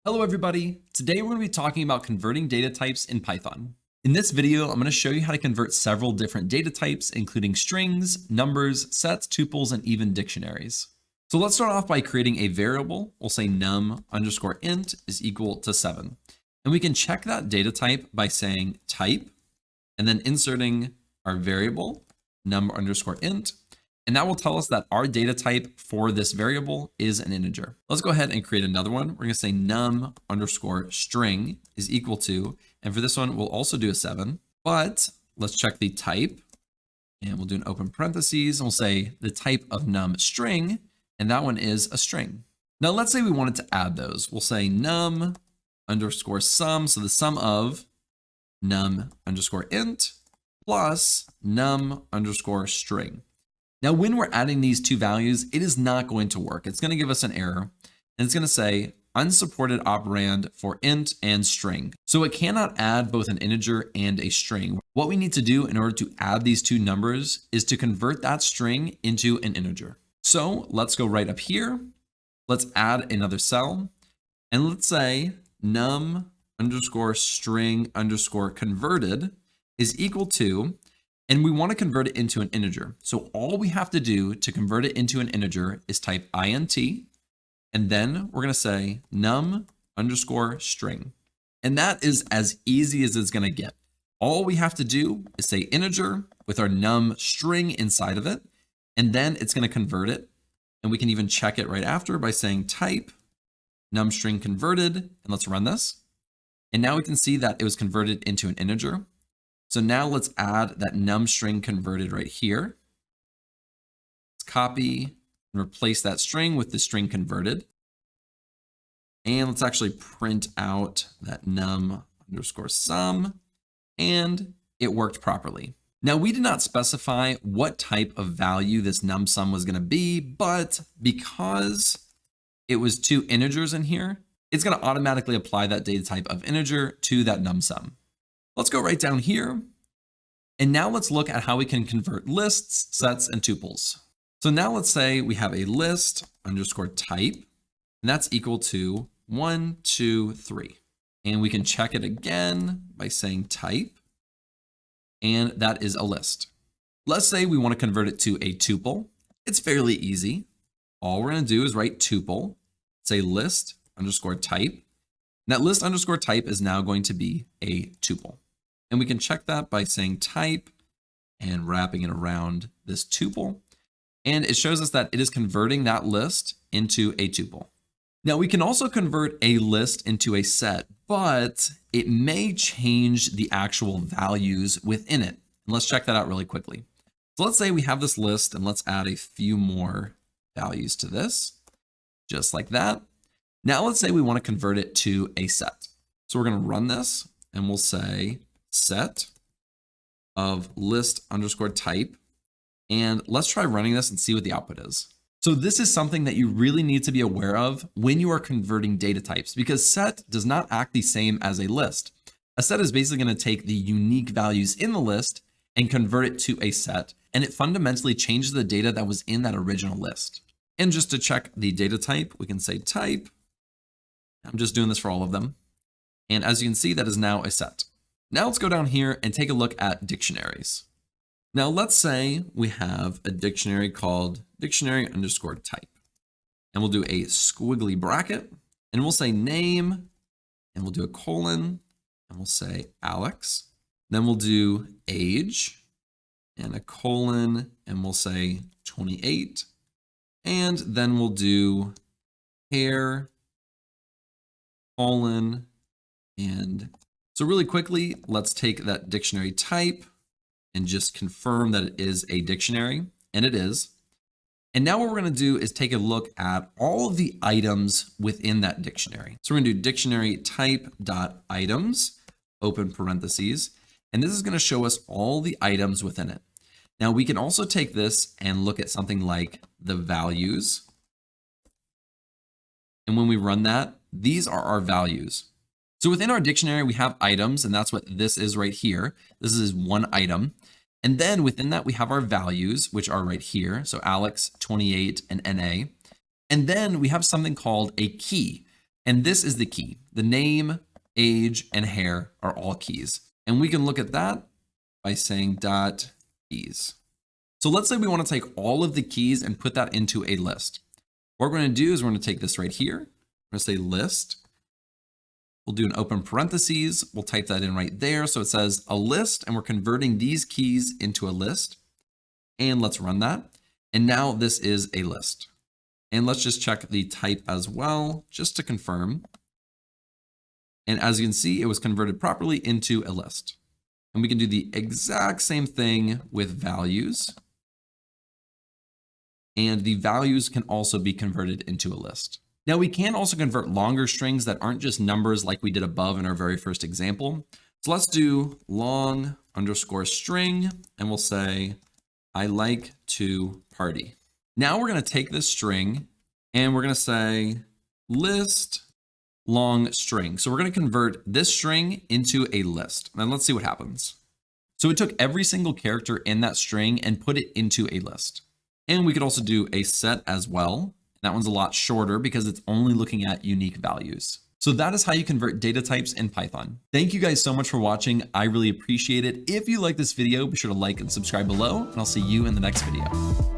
Hello everybody. Today we're going to be talking about converting data types in Python. In this video, I'm going to show you how to convert several different data types, including strings, numbers, sets, tuples, and even dictionaries. So let's start off by creating a variable. We'll say num_int is equal to 7. And we can check that data type by saying type, and then inserting our variable num_int. And that will tell us that our data type for this variable is an integer. Let's go ahead and create another one. We're going to say num_string is equal to, and for this one, we'll also do a 7, but let's check the type, and we'll do an open parentheses, and we'll say the type of num_string, and that one is a string. Now let's say we wanted to add those. We'll say num_sum, so the sum of num_int plus num_string. Now, when we're adding these two values, it is not going to work. It's going to give us an error, and it's going to say unsupported operand for int and string. So it cannot add both an integer and a string. What we need to do in order to add these two numbers is to convert that string into an integer. So let's go right up here. Let's add another cell, and let's say num_string_converted is equal to, and we want to convert it into an integer. So all we have to do to convert it into an integer is type int, and then we're going to say num_string. And that is as easy as it's going to get. All we have to do is say integer with our num string inside of it, and then it's going to convert it. And we can even check it right after by saying type num_string converted, and let's run this. And now we can see that it was converted into an integer. So now let's add that num_string converted right here. Let's copy and replace that string with the string converted. And let's actually print out that num_sum, and it worked properly. Now we did not specify what type of value this num_sum was going to be, but because it was two integers in here, it's going to automatically apply that data type of integer to that num_sum. Let's go right down here. And now let's look at how we can convert lists, sets, and tuples. So now let's say we have a list_type, and that's equal to 1, 2, 3. And we can check it again by saying type, and that is a list. Let's say we want to convert it to a tuple. It's fairly easy. All we're going to do is write tuple, say list_type. And that list_type is now going to be a tuple. And we can check that by saying type and wrapping it around this tuple. And it shows us that it is converting that list into a tuple. Now we can also convert a list into a set, but it may change the actual values within it. And let's check that out really quickly. So let's say we have this list, and let's add a few more values to this, just like that. Now let's say we want to convert it to a set. So we're going to run this, and we'll say set of list_type. And let's try running this and see what the output is. So this is something that you really need to be aware of when you are converting data types, because set does not act the same as a list. A set is basically going to take the unique values in the list and convert it to a set, and it fundamentally changes the data that was in that original list. And just to check the data type, we can say type. I'm just doing this for all of them. And as you can see, that is now a set. Now let's go down here and take a look at dictionaries. Now let's say we have a dictionary called dictionary_type. And we'll do a squiggly bracket, and we'll say name, and we'll do a colon, and we'll say Alex. Then we'll do age, and a colon, and we'll say 28. And then we'll do hair, colon, and so really quickly, let's take that dictionary type and just confirm that it is a dictionary, and it is. And now what we're going to do is take a look at all of the items within that dictionary. So we're going to do dictionary type.items, open parentheses, and this is going to show us all the items within it. Now we can also take this and look at something like the values. And when we run that, these are our values. So within our dictionary, we have items, and that's what this is right here. This is one item. And then within that, we have our values, which are right here. So Alex, 28, and NA. And then we have something called a key. And this is the key. The name, age, and hair are all keys. And we can look at that by saying dot keys. So let's say we want to take all of the keys and put that into a list. What we're going to do is we're going to take this right here. We're going to say list. We'll do an open parentheses. We'll type that in right there. So it says a list, and we're converting these keys into a list. And let's run that. And now this is a list. And let's just check the type as well, just to confirm. And as you can see, it was converted properly into a list. And we can do the exact same thing with values. And the values can also be converted into a list. Now we can also convert longer strings that aren't just numbers like we did above in our very first example. So let's do long underscore string, and we'll say, I like to party. Now we're going to take this string and we're going to say list long string. So we're going to convert this string into a list. And let's see what happens. So it took every single character in that string and put it into a list. And we could also do a set as well. That one's a lot shorter because it's only looking at unique values. So that is how you convert data types in Python. Thank you guys so much for watching. I really appreciate it. If you like this video, be sure to like and subscribe below, and I'll see you in the next video.